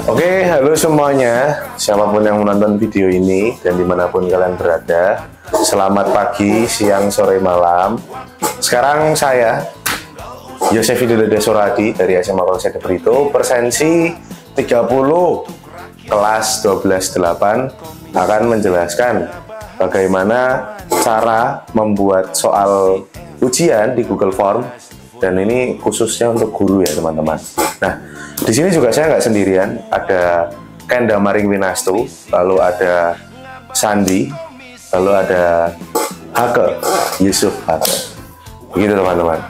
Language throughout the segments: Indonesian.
Oke, halo semuanya, siapapun yang menonton video ini dan dimanapun kalian berada, selamat pagi, siang, sore, malam. Sekarang saya, Yosef Widodo Suradi dari SMA Polsek Brito, persensi 30 kelas 12.8 akan menjelaskan bagaimana cara membuat soal ujian di Google Form, dan ini khususnya untuk guru ya teman-teman. Nah, di sini juga saya nggak sendirian, ada Kenda Maring Winastu, lalu ada Sandi, lalu ada Hake Yusuf Hake. Begitu teman-teman.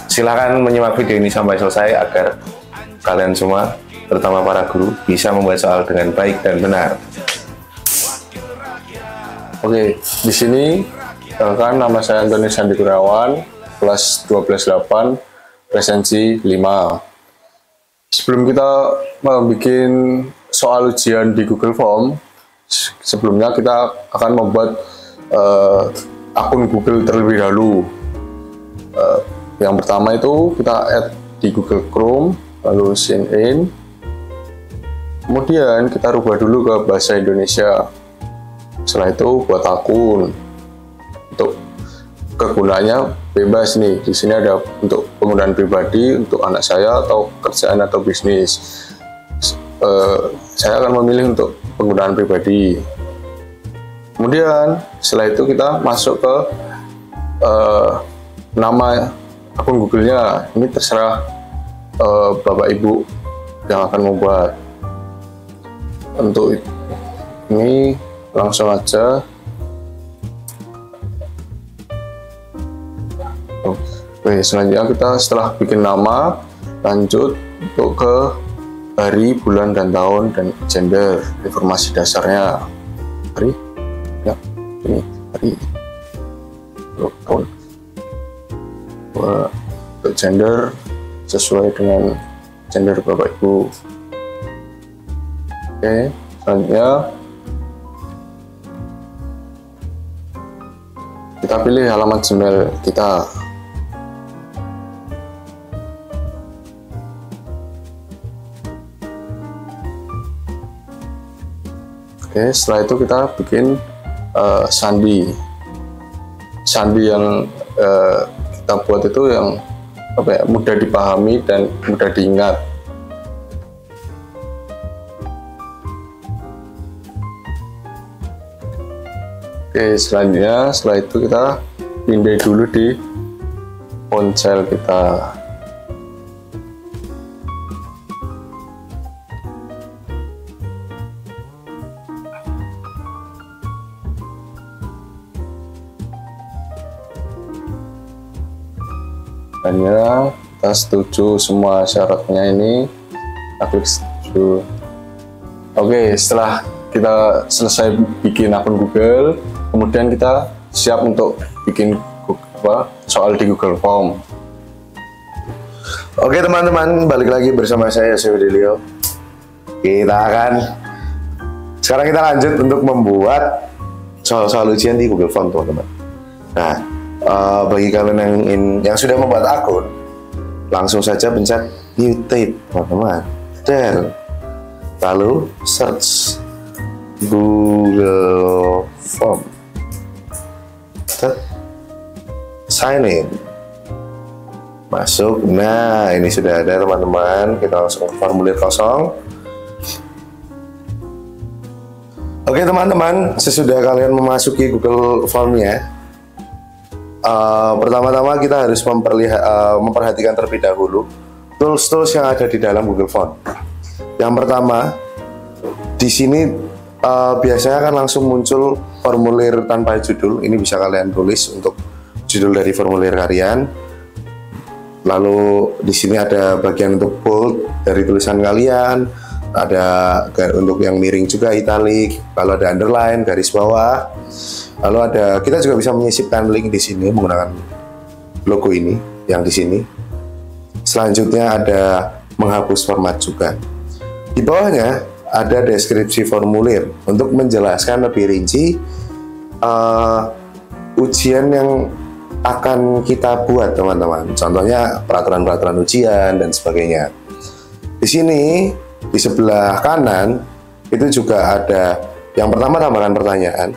Silahkan menyimak video ini sampai selesai agar kalian semua, terutama para guru, bisa membuat soal dengan baik dan benar. Oke, di sini kan nama saya Antoni Sandi Gunawan, kelas 12.8, presensi 5. Sebelum kita membuat soal ujian di Google Form, sebelumnya kita akan membuat akun Google terlebih dahulu. Yang pertama itu kita add di Google Chrome, lalu sign in. Kemudian kita rubah dulu ke bahasa Indonesia. Setelah itu buat akun. Untuk kegunaannya bebas nih. Di sini ada untuk penggunaan pribadi, untuk anak saya atau kerjaan atau bisnis. Saya akan memilih untuk penggunaan pribadi. Kemudian setelah itu kita masuk ke nama akun Google-nya. Ini terserah Bapak Ibu yang akan membuat. Untuk ini langsung aja. Oke, selanjutnya kita setelah bikin nama, lanjut untuk ke hari, bulan, dan tahun, dan gender, informasi dasarnya. Hari, ya, ini hari, tahun. Untuk gender sesuai dengan gender Bapak Ibu. Oke, selanjutnya kita pilih halaman Gmail kita. Oke, setelah itu kita bikin sandi yang kita buat itu yang mudah dipahami dan mudah diingat. Oke, selanjutnya setelah itu kita pindai dulu di ponsel kita. Hanya kita setuju semua syaratnya, ini kita klik setuju. Oke, setelah kita selesai bikin akun Google, kemudian kita siap untuk bikin soal di Google Form. Oke teman-teman, balik lagi bersama saya Yosef Widodo. Sekarang kita lanjut untuk membuat soal-soal ujian di Google Form teman-teman. Nah, bagi kalian yang sudah membuat akun, langsung saja pencet new tab teman-teman, lalu search Google Form, sign in, masuk. Nah, ini sudah ada teman-teman. Kita langsung ke formulir kosong. Oke teman-teman, sesudah kalian memasuki Google Form-nya, pertama-tama kita harus memperhatikan terlebih dahulu tools-tools yang ada di dalam Google Form. Yang pertama, di sini biasanya akan langsung muncul formulir tanpa judul. Ini bisa kalian tulis untuk judul dari formulir kalian. Lalu di sini ada bagian untuk bold dari tulisan kalian, ada untuk yang miring juga italic, lalu ada underline, garis bawah. Lalu kita juga bisa menyisipkan link di sini menggunakan logo ini yang di sini. Selanjutnya ada menghapus format juga. Di bawahnya ada deskripsi formulir untuk menjelaskan lebih rinci ujian yang akan kita buat teman-teman. Contohnya peraturan-peraturan ujian dan sebagainya. Di sini di sebelah kanan itu juga ada yang pertama tambahkan pertanyaan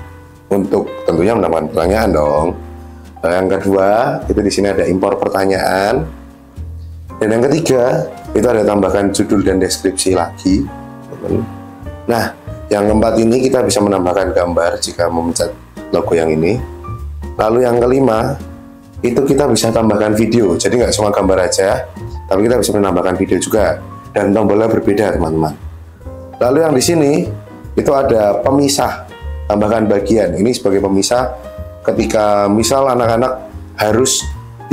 untuk tentunya menambahkan pertanyaan dong. Nah, yang kedua itu di sini ada impor pertanyaan. Dan yang ketiga itu ada tambahkan judul dan deskripsi lagi. Nah, yang keempat ini kita bisa menambahkan gambar jika memencet logo yang ini. Lalu yang kelima itu kita bisa tambahkan video. Jadi nggak cuma gambar aja, tapi kita bisa menambahkan video juga. Dan tombolnya berbeda teman-teman. Lalu yang di sini itu ada pemisah, tambahkan bagian. Ini sebagai pemisah ketika misal anak-anak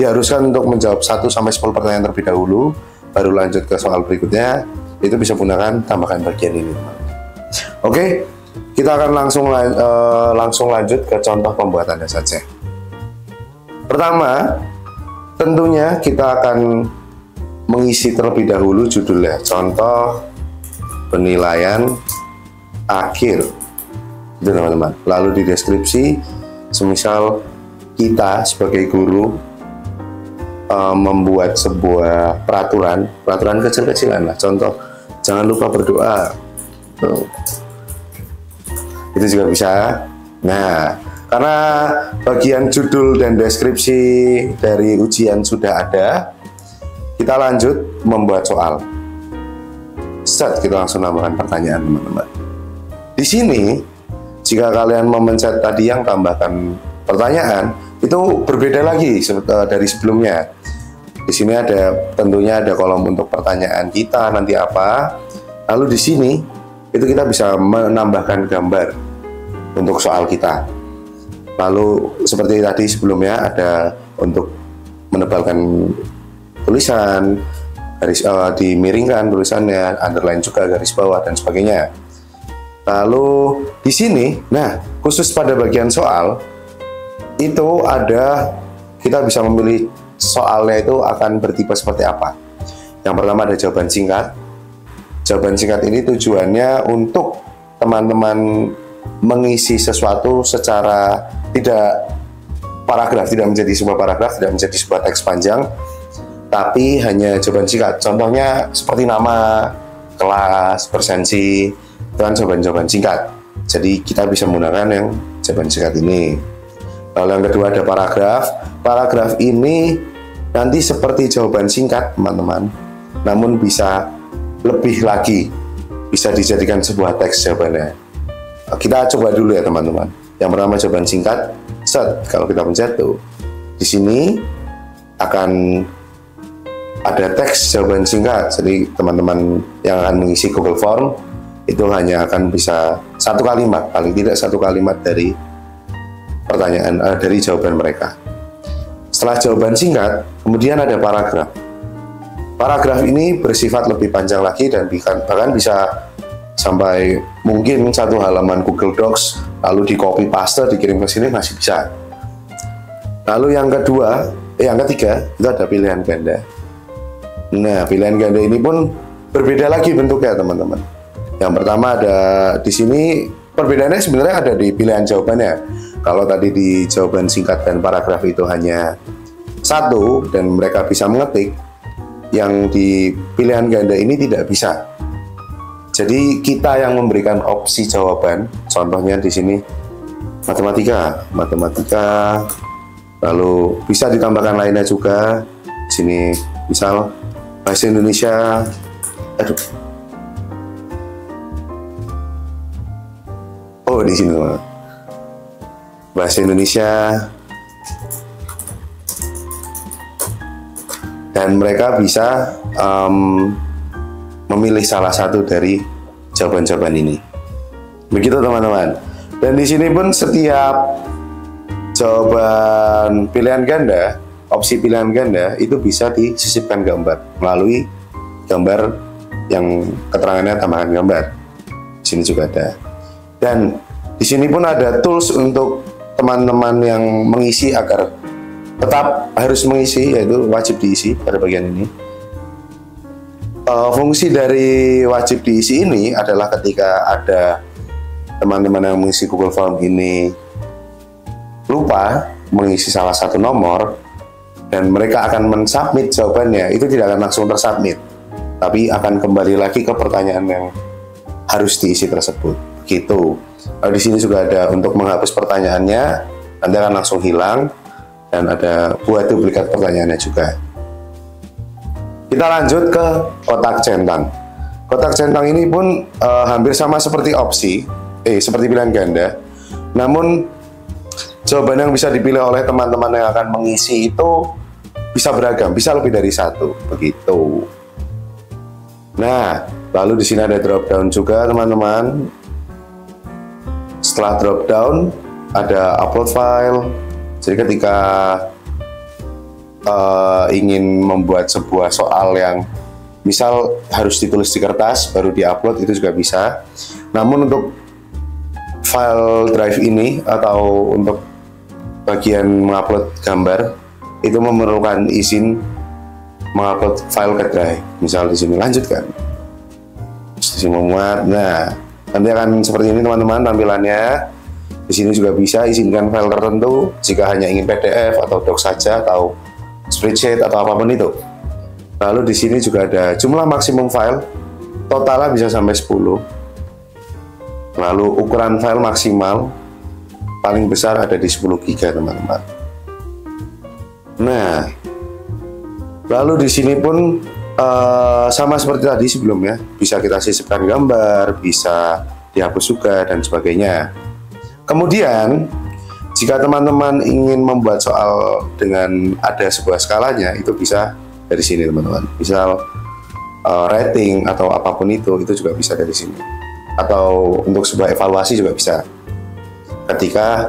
diharuskan untuk menjawab 1-10 pertanyaan terlebih dahulu, baru lanjut ke soal berikutnya, itu bisa menggunakan tambahkan bagian ini. Oke, kita akan langsung lanjut ke contoh pembuatannya saja. Pertama, tentunya kita akan mengisi terlebih dahulu judulnya. Contoh penilaian akhir, itu teman-teman. Lalu di deskripsi, semisal kita sebagai guru membuat sebuah peraturan kecil-kecilan lah. Contoh, jangan lupa berdoa. Itu juga bisa. Nah, karena bagian judul dan deskripsi dari ujian sudah ada, kita lanjut membuat soal. Set, kita langsung nambahkan pertanyaan teman-teman. Di sini, jika kalian memencet tadi yang tambahkan pertanyaan, itu berbeda lagi dari sebelumnya. Di sini tentunya ada kolom untuk pertanyaan kita nanti apa. Lalu di sini itu kita bisa menambahkan gambar untuk soal kita. Lalu seperti tadi sebelumnya ada untuk menebalkan tulisan, dimiringkan tulisannya, underline juga garis bawah dan sebagainya. Lalu di sini, nah khusus pada bagian soal itu kita bisa memilih soalnya itu akan bertipe seperti apa. Yang pertama ada jawaban singkat. Jawaban singkat ini tujuannya untuk teman-teman mengisi sesuatu secara tidak paragraf, tidak menjadi sebuah paragraf, tidak menjadi sebuah teks panjang, tapi hanya jawaban singkat. Contohnya seperti nama, kelas, persensi, itu kan jawaban-jawaban singkat. Jadi kita bisa menggunakan yang jawaban singkat ini. Lalu yang kedua ada paragraf. Paragraf ini nanti seperti jawaban singkat teman-teman, namun bisa lebih lagi, bisa dijadikan sebuah teks jawabannya. Kita coba dulu ya teman-teman. Yang pertama jawaban singkat. Set, kalau kita pencet tuh, di sini akan ada teks jawaban singkat. Jadi teman-teman yang akan mengisi Google Form itu hanya akan bisa satu kalimat, paling tidak satu kalimat dari pertanyaan dari jawaban mereka. Setelah jawaban singkat, kemudian ada paragraf. Paragraf ini bersifat lebih panjang lagi dan bahkan bisa sampai mungkin satu halaman Google Docs, lalu di copy paste dikirim ke sini masih bisa. Lalu yang ketiga itu ada pilihan ganda. Nah, pilihan ganda ini pun berbeda lagi bentuknya teman-teman. Yang pertama ada di sini, perbedaannya sebenarnya ada di pilihan jawabannya. Kalau tadi di jawaban singkat dan paragraf itu hanya satu dan mereka bisa mengetik, yang di pilihan ganda ini tidak bisa. Jadi kita yang memberikan opsi jawaban. Contohnya di sini matematika, lalu bisa ditambahkan lainnya juga. Di sini misal bahasa Indonesia. Oh, di sini bahasa Indonesia. Dan mereka bisa memilih salah satu dari jawaban-jawaban ini. Begitu teman-teman. Dan di sini pun setiap jawaban pilihan ganda, opsi pilihan ganda itu bisa disisipkan gambar melalui gambar yang keterangannya tambahan gambar. Di sini juga ada. Dan di sini pun ada tools untuk teman-teman yang mengisi agar tetap harus mengisi, yaitu wajib diisi pada bagian ini. Fungsi dari wajib diisi ini adalah ketika ada teman-teman yang mengisi Google Form ini lupa mengisi salah satu nomor dan mereka akan mensubmit jawabannya, itu tidak akan langsung tersubmit, tapi akan kembali lagi ke pertanyaan yang harus diisi tersebut. Gitu. Di sini juga ada untuk menghapus pertanyaannya, nanti akan langsung hilang, dan ada buat duplikat pertanyaannya juga. Kita lanjut ke kotak centang. Kotak centang ini pun hampir sama seperti seperti pilihan ganda. Namun jawaban yang bisa dipilih oleh teman-teman yang akan mengisi itu bisa beragam, bisa lebih dari satu, begitu. Nah, lalu di sini ada drop down juga, teman-teman. Setelah drop down ada upload file. Jadi ketika ingin membuat sebuah soal yang misal harus ditulis di kertas baru diupload, itu juga bisa. Namun untuk file drive ini atau untuk bagian mengupload gambar itu memerlukan izin mengupload file ke drive. Misal di sini lanjutkan, di sini memuat. Nah, nanti akan seperti ini teman-teman tampilannya. Di sini juga bisa izinkan file tertentu jika hanya ingin PDF atau doc saja atau spreadsheet atau apapun itu. Lalu di sini juga ada jumlah maksimum file, totalnya bisa sampai 10. Lalu ukuran file maksimal paling besar ada di 10 GB, teman-teman. Nah, lalu di sini pun sama seperti tadi sebelumnya, bisa kita sisipkan gambar, bisa dihapus juga, dan sebagainya. Kemudian, jika teman-teman ingin membuat soal dengan ada sebuah skalanya, itu bisa dari sini, teman-teman. Misal rating atau apapun itu juga bisa dari sini. Atau untuk sebuah evaluasi juga bisa ketika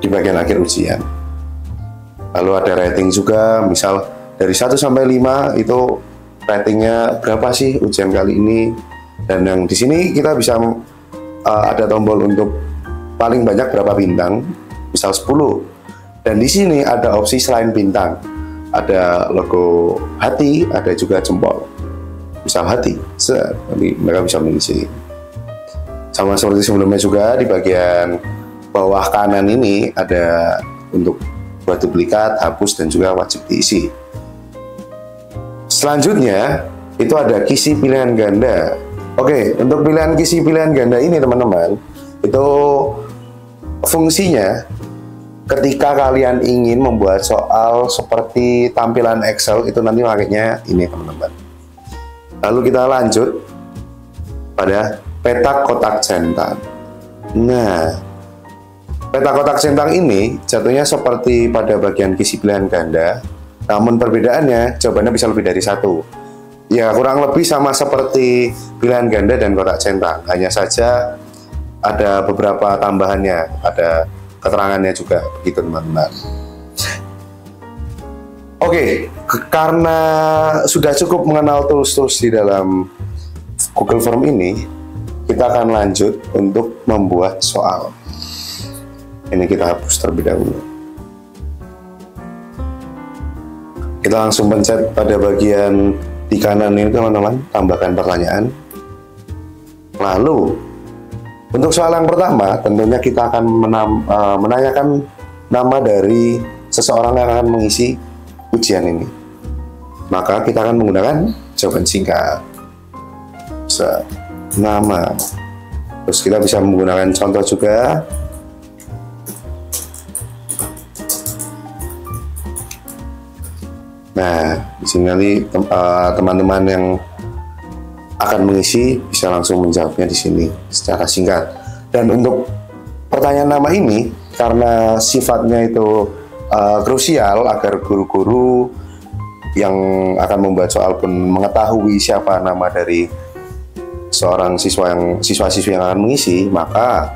di bagian akhir ujian. Lalu ada rating juga, misal dari 1 sampai 5 itu ratingnya berapa sih ujian kali ini. Dan yang di sini kita bisa ada tombol untuk paling banyak berapa bintang, misal 10. Dan di sini ada opsi selain bintang, ada logo hati, ada juga jempol. Misal hati, nanti mereka bisa mengisi. Sama seperti sebelumnya juga, di bagian bawah kanan ini ada untuk buat duplikat, hapus, dan juga wajib diisi. Selanjutnya itu ada kisi pilihan ganda. Oke, untuk kisi pilihan ganda ini teman-teman, itu fungsinya ketika kalian ingin membuat soal seperti tampilan Excel, itu nanti makanya ini, teman-teman. Lalu kita lanjut pada peta kotak centang. Nah, peta kotak centang ini jatuhnya seperti pada bagian kisi pilihan ganda, namun perbedaannya jawabannya bisa lebih dari satu. Ya, kurang lebih sama seperti pilihan ganda dan kotak centang, hanya saja ada beberapa tambahannya, ada keterangannya juga, begitu teman-teman. Oke, karena sudah cukup mengenal tools-tools di dalam Google Form ini, kita akan lanjut untuk membuat soal. Ini kita hapus terlebih dahulu. Kita langsung pencet pada bagian di kanan ini, teman-teman, tambahkan pertanyaan. Lalu untuk soal yang pertama, tentunya kita akan menanyakan nama dari seseorang yang akan mengisi ujian ini. Maka kita akan menggunakan jawaban singkat. Nama. Terus kita bisa menggunakan contoh juga. Nah, di sini nanti teman-teman yang akan mengisi bisa langsung menjawabnya di sini secara singkat. Dan untuk pertanyaan nama ini, karena sifatnya itu krusial agar guru-guru yang akan membuat soal pun mengetahui siapa nama dari seorang siswa-siswi yang akan mengisi, maka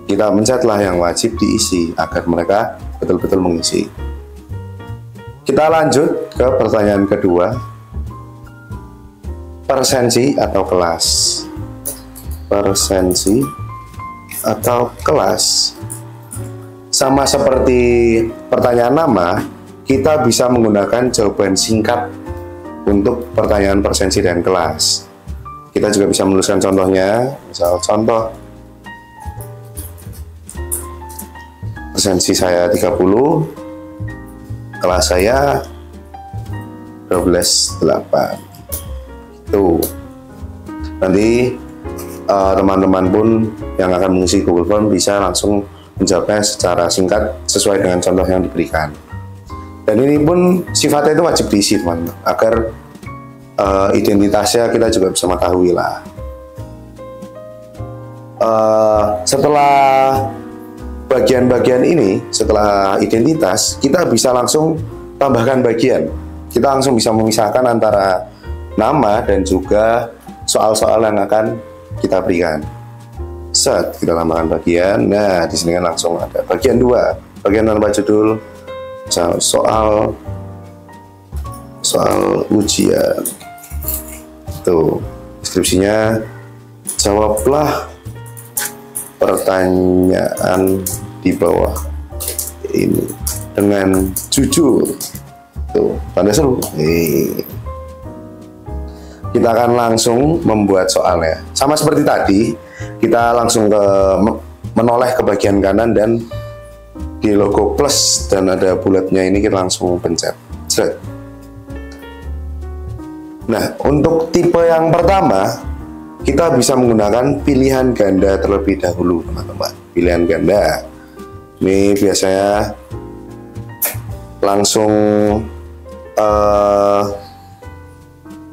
kita mencetlah yang wajib diisi agar mereka betul-betul mengisi. Kita lanjut ke pertanyaan kedua. Persensi atau kelas. Persensi atau kelas. Sama seperti pertanyaan nama, kita bisa menggunakan jawaban singkat untuk pertanyaan persensi dan kelas. Kita juga bisa menuliskan contohnya, misal contoh persensi saya 30, kelas saya 12,8. Tuh. Nanti teman-teman pun yang akan mengisi Google Form bisa langsung menjawabnya secara singkat sesuai dengan contoh yang diberikan. Dan ini pun sifatnya itu wajib diisi, teman-teman, agar identitasnya kita juga bisa mengetahui lah. Setelah bagian-bagian ini, setelah identitas, kita bisa langsung tambahkan bagian. Kita langsung bisa memisahkan antara nama dan juga soal-soal yang akan kita berikan. Set, kita tambahkan bagian. Nah, di sini kan langsung ada bagian 2, bagian tanpa judul, soal ujian. Tuh, deskripsinya, jawablah pertanyaan di bawah ini dengan jujur. Tuh, tanda seru. Kita akan langsung membuat soalnya. Sama seperti tadi, kita langsung menoleh ke bagian kanan dan di logo plus dan ada bulatnya ini kita langsung pencet. Set. Nah, untuk tipe yang pertama, kita bisa menggunakan pilihan ganda terlebih dahulu, teman-teman. Pilihan ganda. Ini biasanya langsung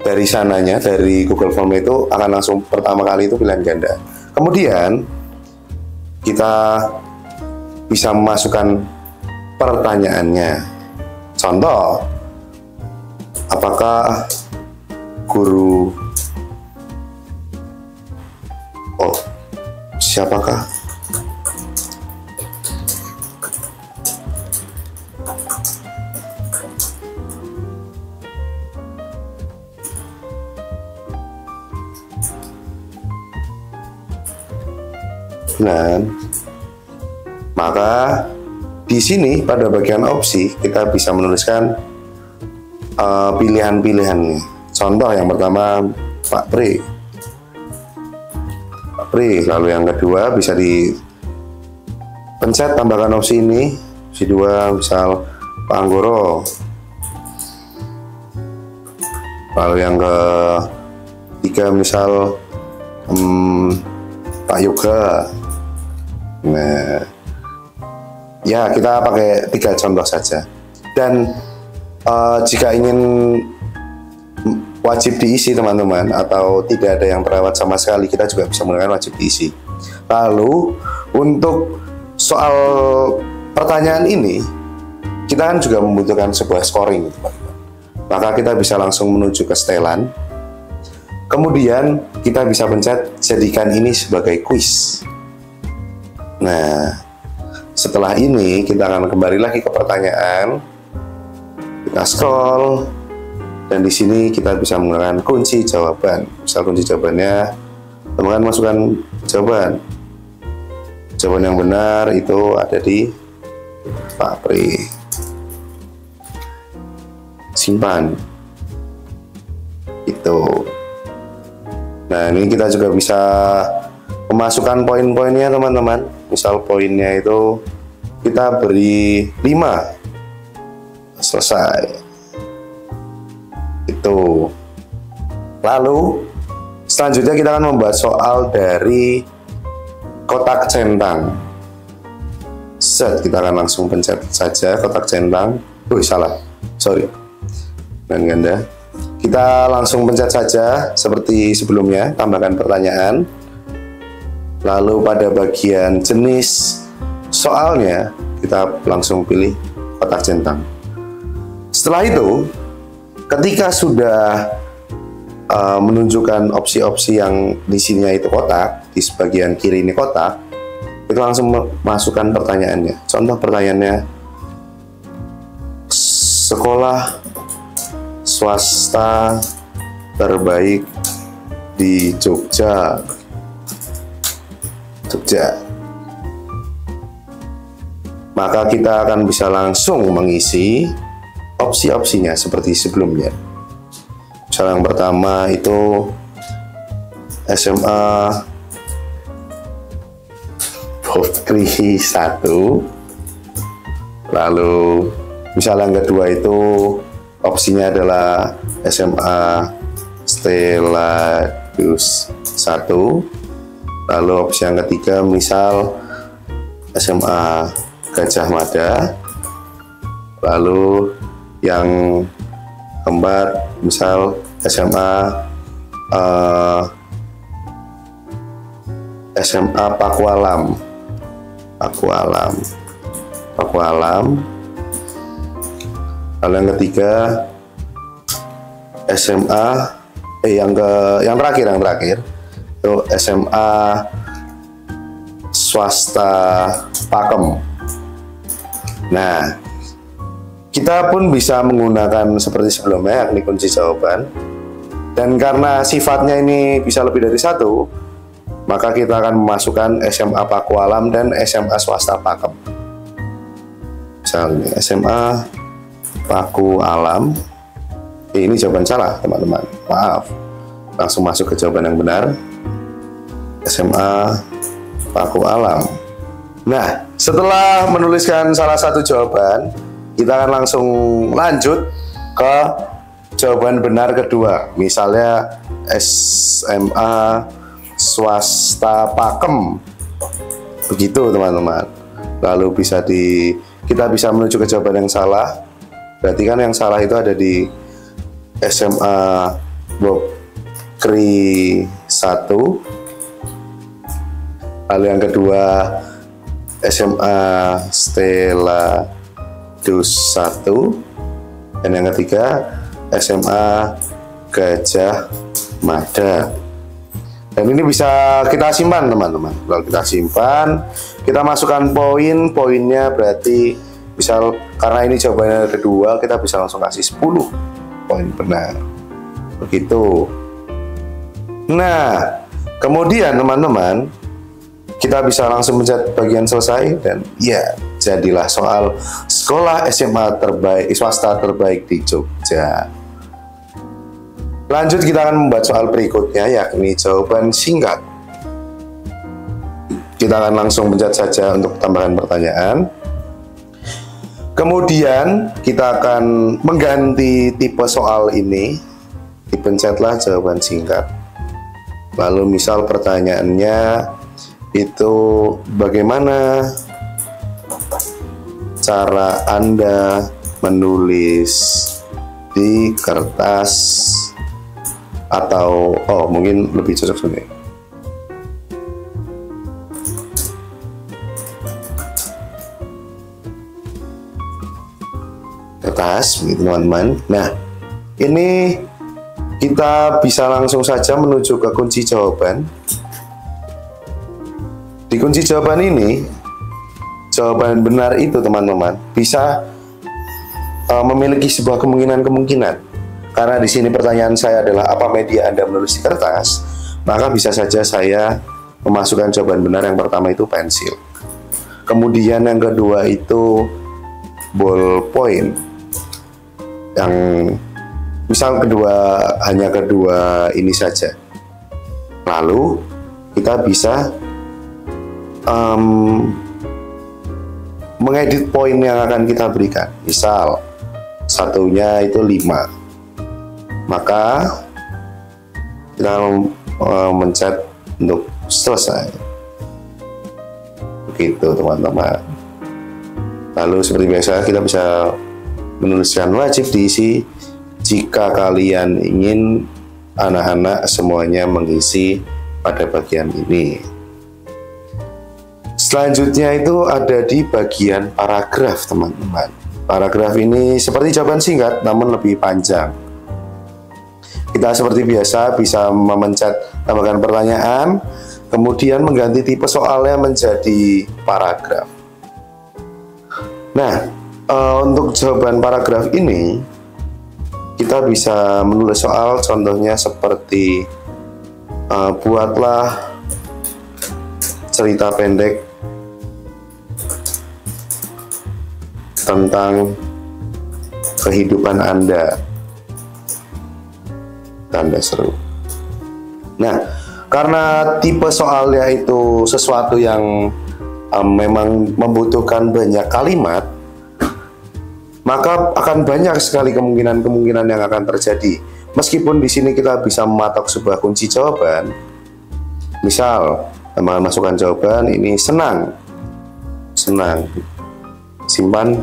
dari sananya, dari Google Form itu akan langsung pertama kali itu pilihan ganda. Kemudian kita bisa memasukkan pertanyaannya. Contoh, apakah guru siapakah dan maka di sini pada bagian opsi kita bisa menuliskan pilihan-pilihannya. Contoh yang pertama Pak Pri. Lalu yang kedua bisa dipencet tambahkan opsi ini. Opsi 2 misal Pak Anggoro. Lalu yang ketiga misal Pak Yoga. Nah, ya kita pakai 3 contoh saja. Dan jika ingin wajib diisi, teman-teman, atau tidak ada yang terawat sama sekali, kita juga bisa menggunakan wajib diisi. Lalu untuk soal pertanyaan ini, kita kan juga membutuhkan sebuah scoring, teman-teman. Maka kita bisa langsung menuju ke setelan. Kemudian kita bisa pencet jadikan ini sebagai kuis. Nah, setelah ini kita akan kembali lagi ke pertanyaan. Kita scroll dan di sini kita bisa menggunakan kunci jawaban. Misal kunci jawabannya, teman-teman masukkan jawaban. Jawaban yang benar itu ada di Pak Pri. Simpan. Itu. Nah, ini kita juga bisa memasukkan poin-poinnya, teman-teman. Misal poinnya itu kita beri 5. Selesai. Itu. Lalu selanjutnya kita akan membahas soal dari kotak centang. Set, kita akan langsung pencet saja kotak centang. Salah. Sorry. Dan ganda. Kita langsung pencet saja seperti sebelumnya, tambahkan pertanyaan. Lalu pada bagian jenis soalnya kita langsung pilih kotak centang. Setelah itu, ketika sudah menunjukkan opsi-opsi yang di sininya itu kotak, di sebagian kiri ini kotak, kita langsung masukkan pertanyaannya. Contoh pertanyaannya, sekolah swasta terbaik di Jogja. Maka kita akan bisa langsung mengisi opsi-opsinya seperti sebelumnya. Misal yang pertama itu SMA Putri 1. Lalu misal yang kedua itu opsinya adalah SMA Dus 1. Lalu opsi yang ketiga misal SMA Gajah Mada. Lalu yang keempat misal SMA Pakualam. Lalu yang ketiga SMA yang terakhir itu SMA swasta Pakem. Nah, kita pun bisa menggunakan seperti sebelumnya, yakni kunci jawaban. Dan karena sifatnya ini bisa lebih dari satu, maka kita akan memasukkan SMA Pakualam dan SMA swasta Pakem. Misalnya SMA Pakualam. Ini jawaban salah, teman-teman. Maaf. Langsung masuk ke jawaban yang benar. SMA Pakualam. Nah, setelah menuliskan salah satu jawaban, kita akan langsung lanjut ke jawaban benar kedua. Misalnya SMA swasta Pakem. Begitu, teman-teman. Lalu kita bisa menuju ke jawaban yang salah. Berarti kan yang salah itu ada di SMA Bob Kri 1. Lalu yang kedua SMA Stella Dus 1. Dan yang ketiga SMA Gajah Mada. Dan ini bisa kita simpan, teman-teman. Kalau kita simpan, kita masukkan poinnya berarti misal karena ini jawabannya kedua, kita bisa langsung kasih 10 poin benar. Begitu. Nah, kemudian teman-teman, kita bisa langsung mencet bagian selesai dan ya, jadilah soal sekolah SMA swasta terbaik di Jogja. Lanjut, kita akan membuat soal berikutnya, yakni jawaban singkat. Kita akan langsung pencet saja untuk tambahan pertanyaan. Kemudian kita akan mengganti tipe soal ini. Dipencetlah jawaban singkat. Lalu misal pertanyaannya itu bagaimana cara Anda menulis di kertas, atau mungkin lebih cocok sebenarnya kertas, begitu teman-teman. Nah, ini kita bisa langsung saja menuju ke kunci jawaban. Di kunci jawaban ini, jawaban benar itu teman-teman bisa memiliki sebuah kemungkinan. Karena di sini pertanyaan saya adalah apa media Anda menulis di kertas, maka bisa saja saya memasukkan jawaban benar. Yang pertama itu pensil. Kemudian yang kedua itu ballpoint. Yang misal hanya kedua ini saja. Lalu kita bisa mengedit poin yang akan kita berikan. Misal satunya itu 5, maka kita mencet untuk selesai. Begitu, teman-teman. Lalu seperti biasa kita bisa menuliskan wajib diisi jika kalian ingin anak-anak semuanya mengisi pada bagian ini. Selanjutnya itu ada di bagian paragraf, teman-teman. Paragraf ini seperti jawaban singkat namun lebih panjang. Kita seperti biasa bisa memencet tambahkan pertanyaan, kemudian mengganti tipe soalnya menjadi paragraf. Nah, untuk jawaban paragraf ini kita bisa menulis soal, contohnya seperti buatlah cerita pendek tentang kehidupan Anda, tanda seru. Nah, karena tipe soalnya itu sesuatu yang memang membutuhkan banyak kalimat, maka akan banyak sekali kemungkinan yang akan terjadi. meskipun di sini kita bisa mematok sebuah kunci jawaban, misal teman masukkan jawaban ini senang, simpan.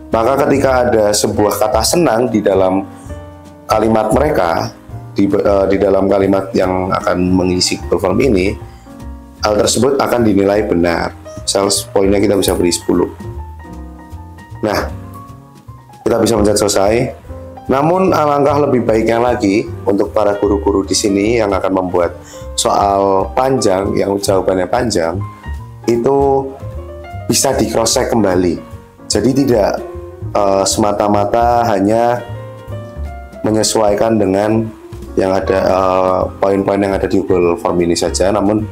Maka ketika ada sebuah kata senang di dalam kalimat mereka, di dalam kalimat yang akan mengisi Google Form ini, hal tersebut akan dinilai benar. Misal poinnya kita bisa beri 10. Nah, kita bisa mencet selesai. Namun alangkah lebih baiknya lagi untuk para guru-guru di sini yang akan membuat soal panjang, yang jawabannya panjang, itu bisa di cross check kembali. Jadi tidak semata-mata hanya menyesuaikan dengan yang ada poin-poin yang ada di Google Form ini saja, namun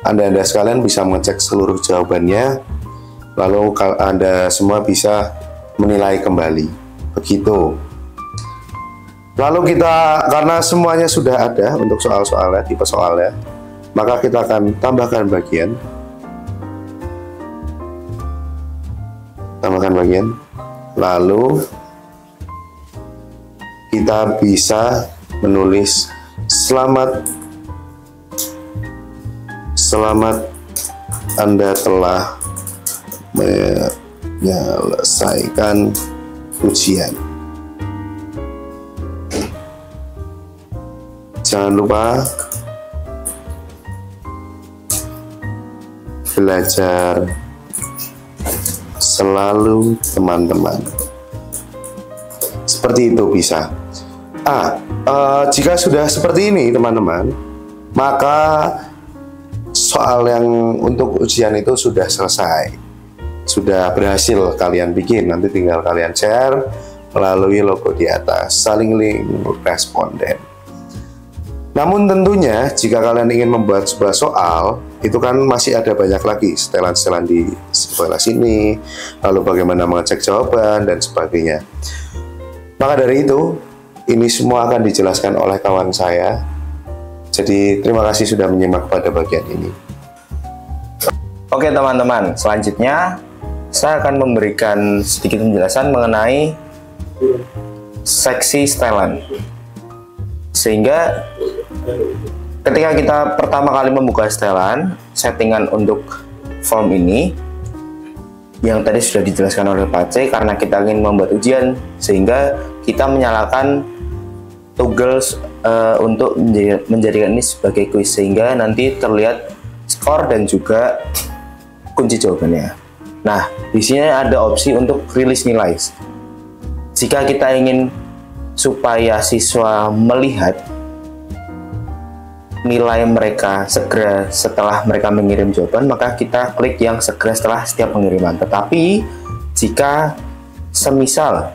Anda sekalian bisa mengecek seluruh jawabannya, lalu Anda semua bisa menilai kembali. Begitu. Lalu kita, karena semuanya sudah ada untuk soal-soalnya, tipe soalnya, maka kita akan tambahkan bagian. Lalu kita bisa menulis selamat Anda telah menyelesaikan ujian. Jangan lupa belajar selalu, teman-teman. Seperti itu bisa. Jika sudah seperti ini, teman-teman, maka soal yang untuk ujian itu sudah selesai, sudah berhasil kalian bikin. Nanti tinggal kalian share melalui logo di atas, saling link responden. Namun tentunya jika kalian ingin membuat sebuah soal, itu kan masih ada banyak lagi setelan-setelan di sebelah sini, lalu bagaimana mengecek jawaban dan sebagainya. Maka dari itu, ini semua akan dijelaskan oleh kawan saya. Jadi terima kasih sudah menyimak pada bagian ini. Oke teman-teman, selanjutnya saya akan memberikan sedikit penjelasan mengenai seksi setelan. Sehingga ketika kita pertama kali membuka setelan, settingan untuk form ini yang tadi sudah dijelaskan oleh Pak C, karena kita ingin membuat ujian, sehingga kita menyalakan toggle untuk menjadikan ini sebagai quiz, sehingga nanti terlihat skor dan juga kunci jawabannya. Nah, di sini ada opsi untuk rilis nilai. Jika kita ingin supaya siswa melihat nilai mereka segera setelah mereka mengirim jawaban, maka kita klik yang segera setelah setiap pengiriman. Tetapi jika semisal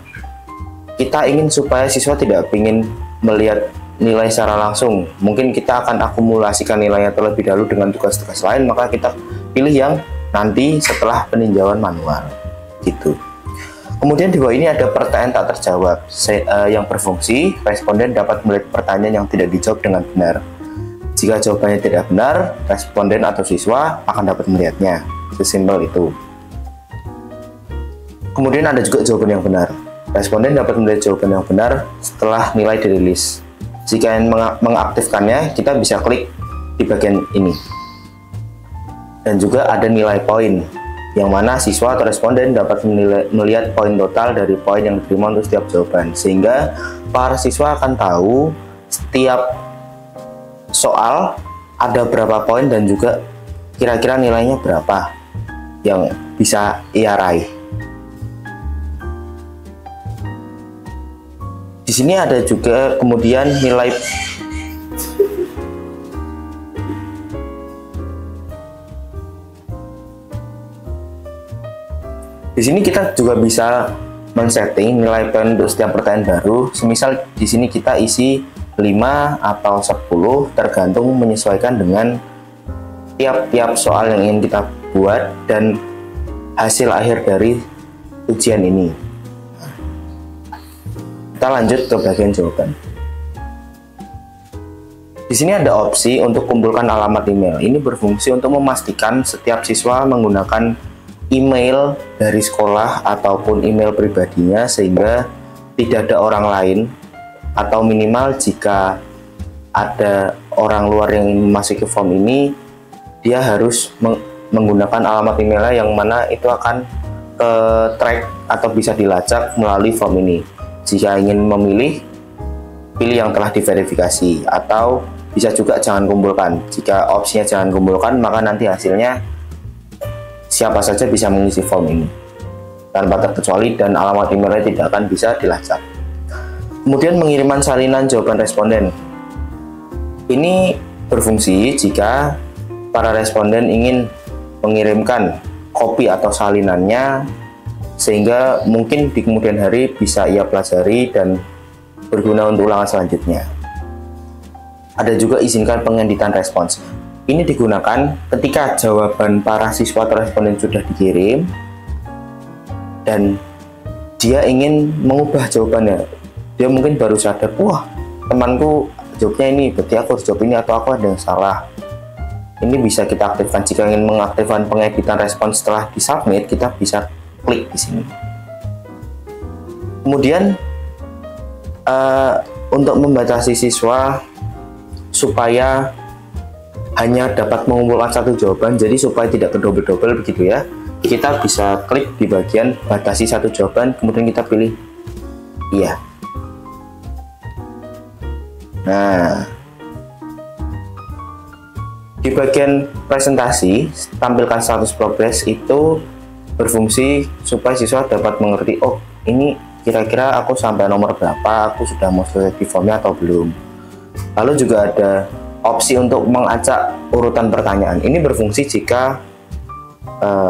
kita ingin supaya siswa tidak ingin melihat nilai secara langsung, mungkin kita akan akumulasikan nilainya terlebih dahulu dengan tugas-tugas lain, maka kita pilih yang nanti setelah peninjauan manual gitu. Kemudian di bawah ini ada pertanyaan tak terjawab yang berfungsi responden dapat melihat pertanyaan yang tidak dijawab dengan benar. Jika jawabannya tidak benar, responden atau siswa akan dapat melihatnya. Sesimpel itu. Kemudian ada juga jawaban yang benar. Responden dapat melihat jawaban yang benar setelah nilai dirilis. Jika ingin mengaktifkannya, kita bisa klik di bagian ini. Dan juga ada nilai poin, yang mana siswa atau responden dapat melihat poin total dari poin yang diterima untuk setiap jawaban, sehingga para siswa akan tahu setiap soal ada berapa poin dan juga kira-kira nilainya berapa yang bisa ia raih. Di sini ada juga kemudian nilai Di sini kita juga bisa men-setting nilai poin untuk setiap pertanyaan baru. Semisal di sini kita isi 5 atau 10, tergantung menyesuaikan dengan tiap-tiap soal yang ingin kita buat dan hasil akhir dari ujian ini. Kita lanjut ke bagian jawaban. Di sini ada opsi untuk kumpulkan alamat email. Ini berfungsi untuk memastikan setiap siswa menggunakan email dari sekolah ataupun email pribadinya, sehingga tidak ada orang lain atau minimal jika ada orang luar yang ingin memasuki form ini, dia harus menggunakan alamat emailnya yang mana itu akan track atau bisa dilacak melalui form ini. Jika ingin memilih, pilih yang telah diverifikasi, atau bisa juga jangan kumpulkan. Jika opsinya jangan kumpulkan, maka nanti hasilnya siapa saja bisa mengisi form ini tanpa terkecuali dan alamat emailnya tidak akan bisa dilacak. Kemudian pengiriman salinan jawaban responden. Ini berfungsi jika para responden ingin mengirimkan kopi atau salinannya sehingga mungkin di kemudian hari bisa ia pelajari dan berguna untuk ulangan selanjutnya. Ada juga izinkan pengeditan respons. Ini digunakan ketika jawaban para siswa atau responden sudah dikirim dan dia ingin mengubah jawabannya. Dia mungkin baru sadar, wah temanku jawabnya ini, berarti aku harus jawab ini atau aku ada yang salah. Ini bisa kita aktifkan. Jika ingin mengaktifkan pengeditan respons setelah disubmit, kita bisa klik di sini. Kemudian untuk membatasi siswa supaya hanya dapat mengumpulkan satu jawaban, jadi supaya tidak kedobel-dobel begitu ya, kita bisa klik di bagian batasi satu jawaban, kemudian kita pilih iya. Nah, di bagian presentasi tampilkan status progres itu berfungsi supaya siswa dapat mengerti, oh ini kira-kira aku sampai nomor berapa, aku sudah mau selesai di formnya atau belum. Lalu juga ada opsi untuk mengacak urutan pertanyaan. Ini berfungsi jika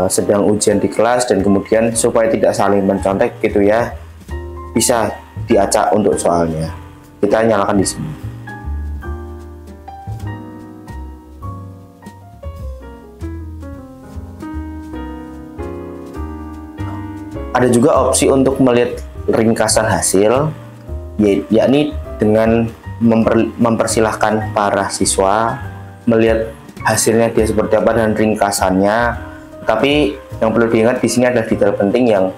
sedang ujian di kelas dan kemudian supaya tidak saling mencontek gitu ya, bisa diacak untuk soalnya. Kita nyalakan di sini. Ada juga opsi untuk melihat ringkasan hasil, yakni dengan mempersilahkan para siswa melihat hasilnya dia seperti apa dan ringkasannya. Tapi yang perlu diingat di sini ada detail penting yang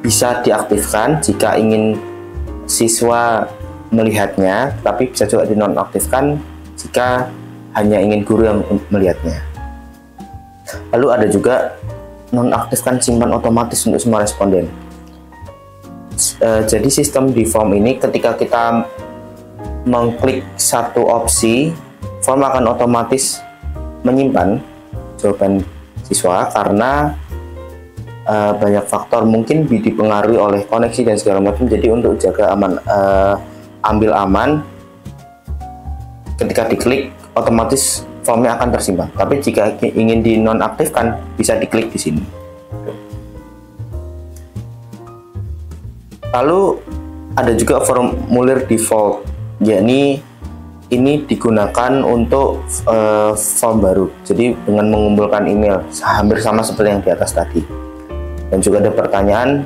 bisa diaktifkan jika ingin siswa melihatnya, tapi bisa juga dinonaktifkan jika hanya ingin guru yang melihatnya. Lalu ada juga nonaktifkan simpan otomatis untuk semua responden. Jadi sistem di form ini ketika kita mengklik satu opsi, form akan otomatis menyimpan jawaban siswa karena banyak faktor, mungkin dipengaruhi oleh koneksi dan segala macam. Jadi untuk jaga aman, ambil aman, ketika diklik otomatis formnya akan tersimpan. Tapi jika ingin dinonaktifkan, bisa diklik di sini. Lalu ada juga formulir default, yakni ini digunakan untuk form baru. Jadi dengan mengumpulkan email hampir sama seperti yang di atas tadi. Dan juga ada pertanyaan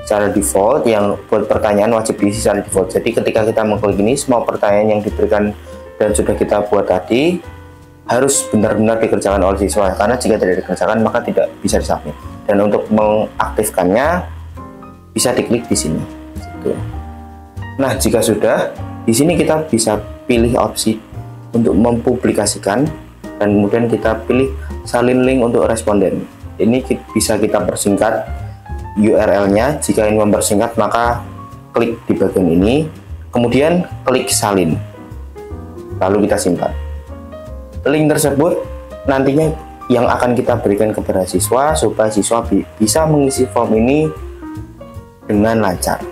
secara default, yang buat pertanyaan wajib diisi secara default. Jadi ketika kita mengklik ini, semua pertanyaan yang diberikan dan sudah kita buat tadi harus benar-benar dikerjakan oleh siswa, karena jika tidak dikerjakan maka tidak bisa disubmit. Dan untuk mengaktifkannya bisa diklik di sini. Gitu. Nah, jika sudah, di sini kita bisa pilih opsi untuk mempublikasikan dan kemudian kita pilih salin link untuk responden. Ini bisa kita persingkat URL-nya. Jika ingin mempersingkat maka klik di bagian ini, kemudian klik salin, lalu kita simpan. Link tersebut nantinya yang akan kita berikan kepada siswa supaya siswa bisa mengisi form ini dengan lancar.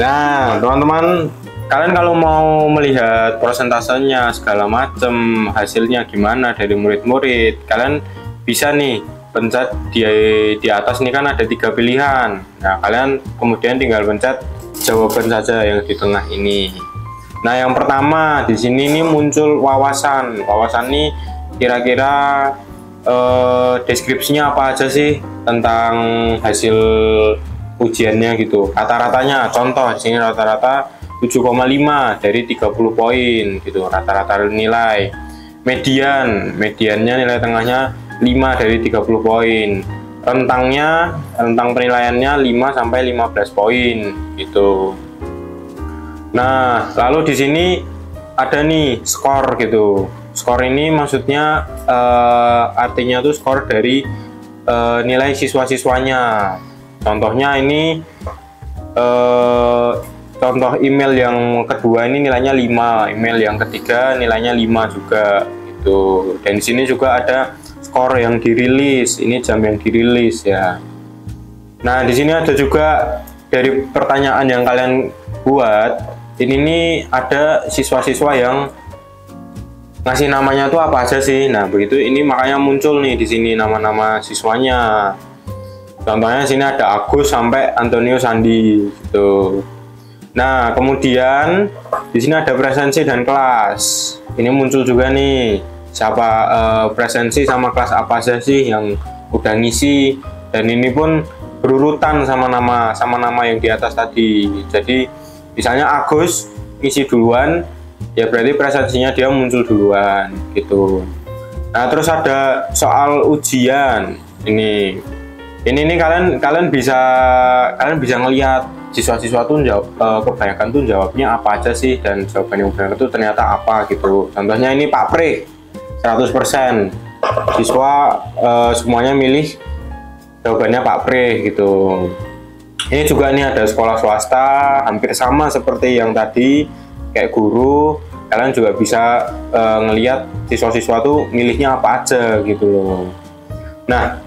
Nah, teman-teman, kalian kalau mau melihat persentasenya segala macam, hasilnya gimana dari murid-murid, kalian bisa nih pencet di atas nih, kan ada 3 pilihan. Nah, kalian kemudian tinggal pencet jawaban saja yang di tengah ini. Nah, yang pertama di sini nih muncul wawasan. Wawasan ini kira-kira deskripsinya apa aja sih tentang hasil ujiannya gitu. Rata-ratanya, contoh di sini rata-rata 7,5 dari 30 poin gitu. Rata-rata nilai. Mediannya nilai tengahnya 5 dari 30 poin. Rentang penilaiannya 5 sampai 15 poin gitu. Nah, lalu di sini ada nih skor gitu. Skor ini maksudnya artinya tuh skor dari nilai siswa-siswanya. Contohnya ini contoh email yang kedua ini nilainya 5, email yang ketiga nilainya 5 juga gitu. Dan di sini juga ada skor yang dirilis, ini jam yang dirilis ya. Nah, di sini ada juga dari pertanyaan yang kalian buat. Ini nih ada siswa-siswa yang ngasih namanya tuh apa aja sih. Nah, begitu ini makanya muncul nih di sini nama-nama siswanya. Contohnya sini ada Agus sampai Antonio Sandi gitu. Nah, kemudian di sini ada presensi dan kelas. Ini muncul juga nih siapa presensi sama kelas apa aja sih yang udah ngisi, dan ini pun berurutan sama nama yang di atas tadi. Jadi misalnya Agus ngisi duluan, ya berarti presensinya dia muncul duluan gitu. Nah, terus ada soal ujian. Ini kalian bisa ngelihat siswa-siswa tuh kebanyakan tuh jawabnya apa aja sih, dan jawaban yang benar itu ternyata apa gitu. Contohnya ini Pak Pre 100%. Siswa semuanya milih jawabannya Pak Pre gitu. Ini juga nih ada sekolah swasta, hampir sama seperti yang tadi, kayak guru. Kalian juga bisa ngelihat siswa-siswa tuh milihnya apa aja gitu loh. Nah,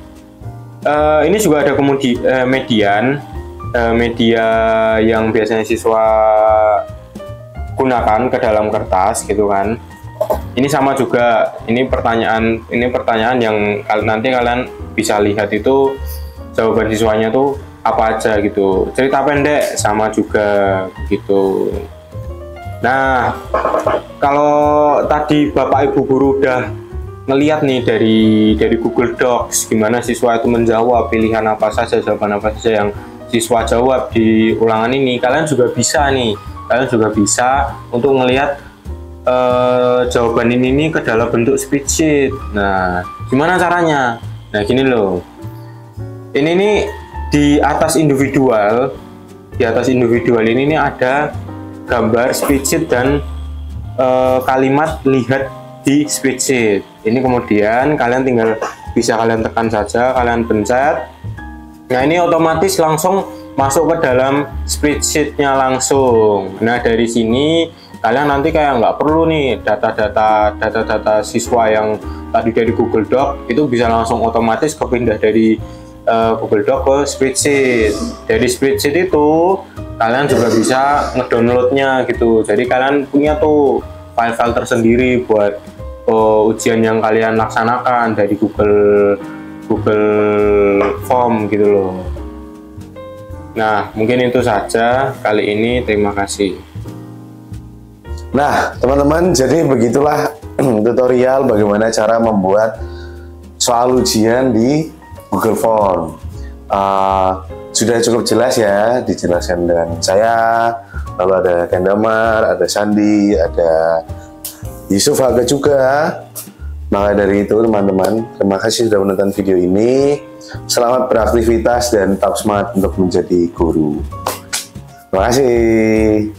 ini juga ada kemudian media yang biasanya siswa gunakan ke dalam kertas gitu kan. Ini sama juga, ini pertanyaan yang nanti kalian bisa lihat itu jawaban siswanya tuh apa aja gitu. Cerita pendek sama juga gitu. Nah, kalau tadi Bapak Ibu guru udah ngeliat nih dari Google Docs gimana siswa itu menjawab pilihan apa saja, jawaban apa saja yang siswa jawab di ulangan ini, kalian juga bisa untuk ngelihat jawaban ini ke dalam bentuk spreadsheet. Nah, gimana caranya? Nah, gini loh. Ini nih di atas individual ini nih ada gambar spreadsheet dan kalimat lihat di spreadsheet. Ini kemudian kalian tekan saja, kalian pencet. Nah, ini otomatis langsung masuk ke dalam spreadsheetnya langsung. Nah, dari sini kalian nanti kayak nggak perlu nih data siswa yang tadi dari Google Doc, itu bisa langsung otomatis kepindah dari Google Doc ke spreadsheet. Dari spreadsheet itu kalian juga bisa ngedownloadnya gitu. Jadi kalian punya tuh file-file tersendiri buat ujian yang kalian laksanakan dari Google Form gitu loh. Nah, mungkin itu saja kali ini. Terima kasih. Nah, teman-teman, jadi begitulah tutorial bagaimana cara membuat soal ujian di Google Form. Sudah cukup jelas ya, dijelaskan dengan saya, lalu ada Kendamar, ada Sandi, ada Yusuf Haga juga. Maka dari itu teman-teman, terima kasih sudah menonton video ini. Selamat beraktivitas dan tetap semangat untuk menjadi guru. Terima kasih.